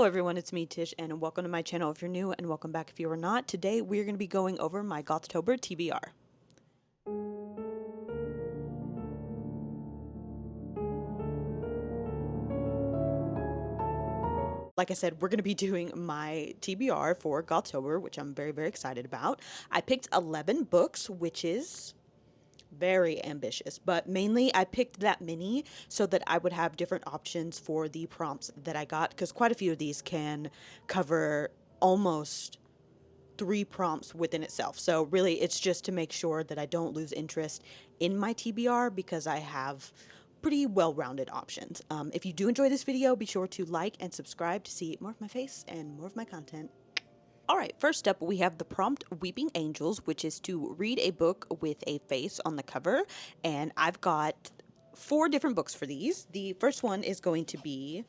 Hello everyone, it's me Tish and welcome to my channel if you're new and welcome back if you are not. Today we're going to be going over my Gothtober TBR. Like I said, we're going to be doing my TBR for Gothtober, which I'm very excited about. I picked 11 books, which is very ambitious, but mainly I picked that many so that I would have different options for the prompts that I got, because quite a few of these can cover almost 3 prompts within itself. So really it's just to make sure that I don't lose interest in my TBR because I have pretty well-rounded options. If you do enjoy this video, be sure to like and subscribe to see more of my face and more of my content. Alright, first up we have the prompt Weeping Angels, which is to read a book with a face on the cover, and I've got 4 different books for these. The first one is going to be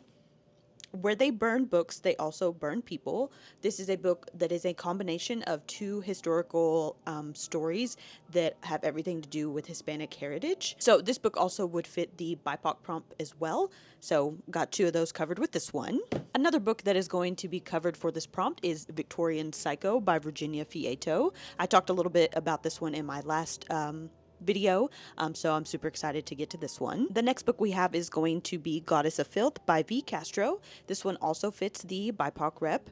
Where They Burn Books, They Also Burn People. This is a book that is a combination of 2 historical stories that have everything to do with Hispanic heritage. So this book also would fit the BIPOC prompt as well. So got 2 of those covered with this one. Another book that is going to be covered for this prompt is Victorian Psycho by Virginia Feito. I talked a little bit about this one in my last video, so I'm super excited to get to this one. The next book we have is going to be Goddess of Filth by V. Castro. This one also fits the BIPOC rep.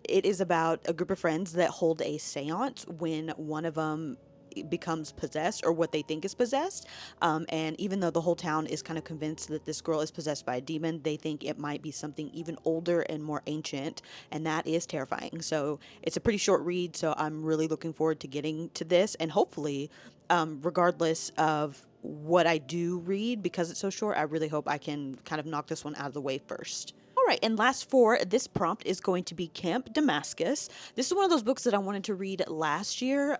It is about a group of friends that hold a seance when one of them becomes possessed, or what they think is possessed, and even though the whole town is kind of convinced that this girl is possessed by a demon, they think it might be something even older and more ancient, and that is terrifying. So it's a pretty short read, so I'm really looking forward to getting to this, and hopefully regardless of what I do read, because it's so short, I really hope I can kind of knock this one out of the way first. Alright, and last for this prompt is going to be Camp Damascus. This is one of those books that I wanted to read last year,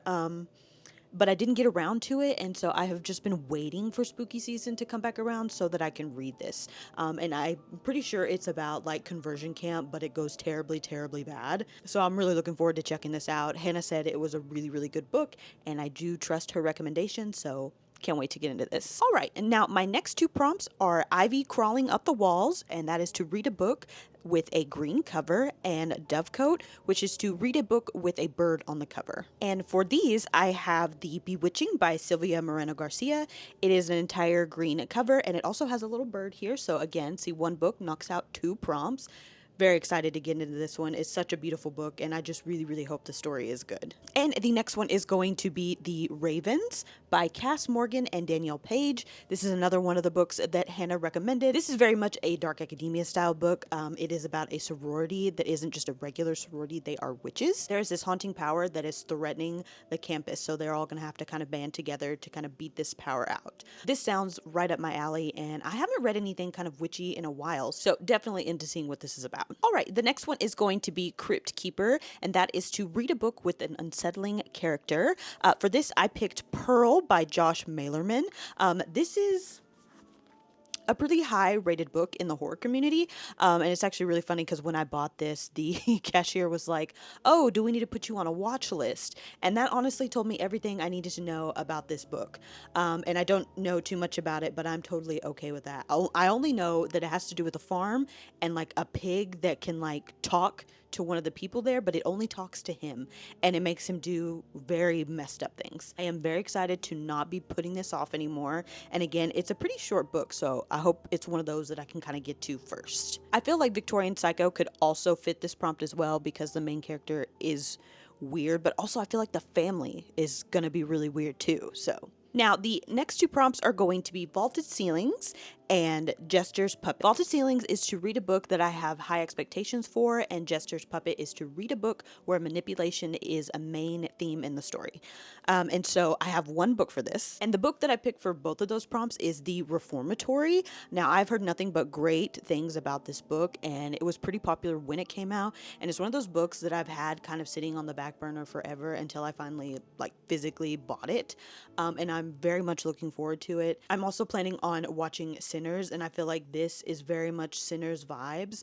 but I didn't get around to it, and so I have just been waiting for spooky season to come back around so that I can read this. And I'm pretty sure it's about like conversion camp, but it goes terribly bad. So I'm really looking forward to checking this out. Hannah said it was a really good book, and I do trust her recommendation, so can't wait to get into this. All right, and now my next 2 prompts are Ivy Crawling Up the Walls, and that is to read a book with a green cover, and Dovecote, which is to read a book with a bird on the cover. And for these, I have the Bewitching by Silvia Moreno-Garcia. It is an entire green cover, and it also has a little bird here. So again, see, 1 book knocks out 2 prompts. Very excited to get into this one. It's such a beautiful book, and I just really hope the story is good. And the next one is going to be The Ravens by Kass Morgan and Danielle Paige. This is another one of the books that Hannah recommended. This is very much a dark academia style book. It is about a sorority that isn't just a regular sorority, they are witches. There's this haunting power that is threatening the campus, so they're all gonna have to kind of band together to kind of beat this power out. This sounds right up my alley, and I haven't read anything kind of witchy in a while, so definitely into seeing what this is about. Alright, the next one is going to be Crypt Keeper, and that is to read a book with an unsettling character. For this, I picked Pearl by Josh Malerman. This is a pretty high rated book in the horror community, and it's actually really funny because when I bought this, the cashier was like, oh, do we need to put you on a watch list? And that honestly told me everything I needed to know about this book. And I don't know too much about it, but I'm totally okay with that. I only know that it has to do with a farm and like a pig that can like talk to one of the people there, but it only talks to him, and it makes him do very messed up things. I am very excited to not be putting this off anymore, and again, it's a pretty short book, so I hope it's one of those that I can kind of get to first. I feel like Victorian Psycho could also fit this prompt as well because the main character is weird, but also I feel like the family is gonna be really weird too, so. Now, the next 2 prompts are going to be Vaulted Ceilings and Jester's Puppet. Vaulted Ceilings is to read a book that I have high expectations for, and Jester's Puppet is to read a book where manipulation is a main theme in the story. And so I have 1 book for this, and the book that I picked for both of those prompts is the Reformatory. Now, I've heard nothing but great things about this book, and it was pretty popular when it came out, and it's one of those books that I've had kind of sitting on the back burner forever until I finally like physically bought it, and I'm very much looking forward to it. I'm also planning on watching Sinners, and I feel like this is very much Sinners vibes.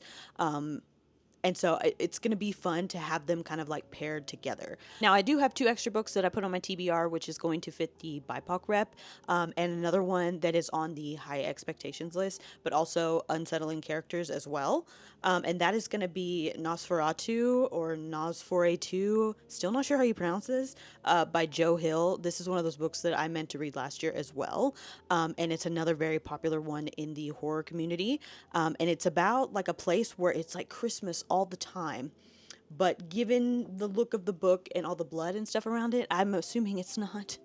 And so it's going to be fun to have them kind of like paired together. Now, I do have 2 extra books that I put on my TBR, which is going to fit the BIPOC rep, and another one that is on the high expectations list, but also unsettling characters as well. And that is going to be Nosferatu or Nosferatu, still not sure how you pronounce this, by Joe Hill. This is one of those books that I meant to read last year as well. And it's another very popular one in the horror community. And it's about like a place where it's like Christmas all the time. But given the look of the book and all the blood and stuff around it, I'm assuming it's not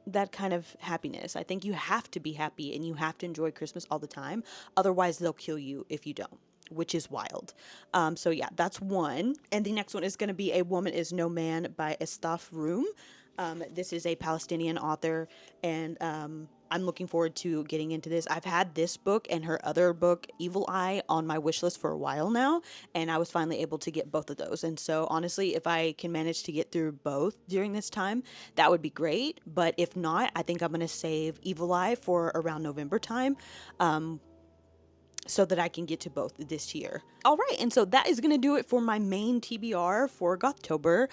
that kind of happiness. I think you have to be happy and you have to enjoy Christmas all the time. Otherwise, they'll kill you if you don't, which is wild. So yeah, that's one. And the next one is going to be A Woman Is No Man by Etaf Rum. This is a Palestinian author, and I'm looking forward to getting into this. I've had this book and her other book, Evil Eye, on my wish list for a while now, and I was finally able to get both of those. And so honestly, if I can manage to get through both during this time, that would be great. But if not, I think I'm going to save Evil Eye for around November time. So that I can get to both this year. All right, and so that is going to do it for my main TBR for Gothtober.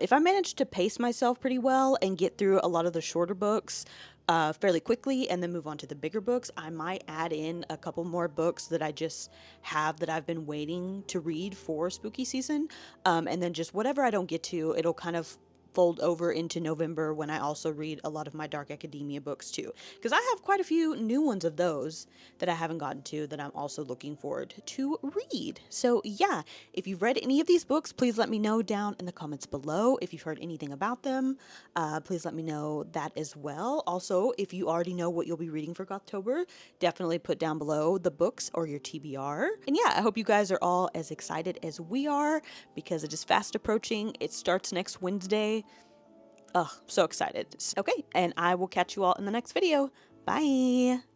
If I manage to pace myself pretty well and get through a lot of the shorter books fairly quickly and then move on to the bigger books, I might add in a couple more books that I just have that I've been waiting to read for spooky season. And then just whatever I don't get to, it'll kind of fold over into November when I also read a lot of my dark academia books too, because I have quite a few new ones of those that I haven't gotten to that I'm also looking forward to read. So yeah, if you've read any of these books, please let me know down in the comments below. If you've heard anything about them, please let me know that as well. Also, if you already know what you'll be reading for Gothtober, definitely put down below the books or your TBR. And yeah, I hope you guys are all as excited as we are, because it is fast approaching. It starts next Wednesday. Ugh, so excited. Okay, and I will catch you all in the next video. Bye!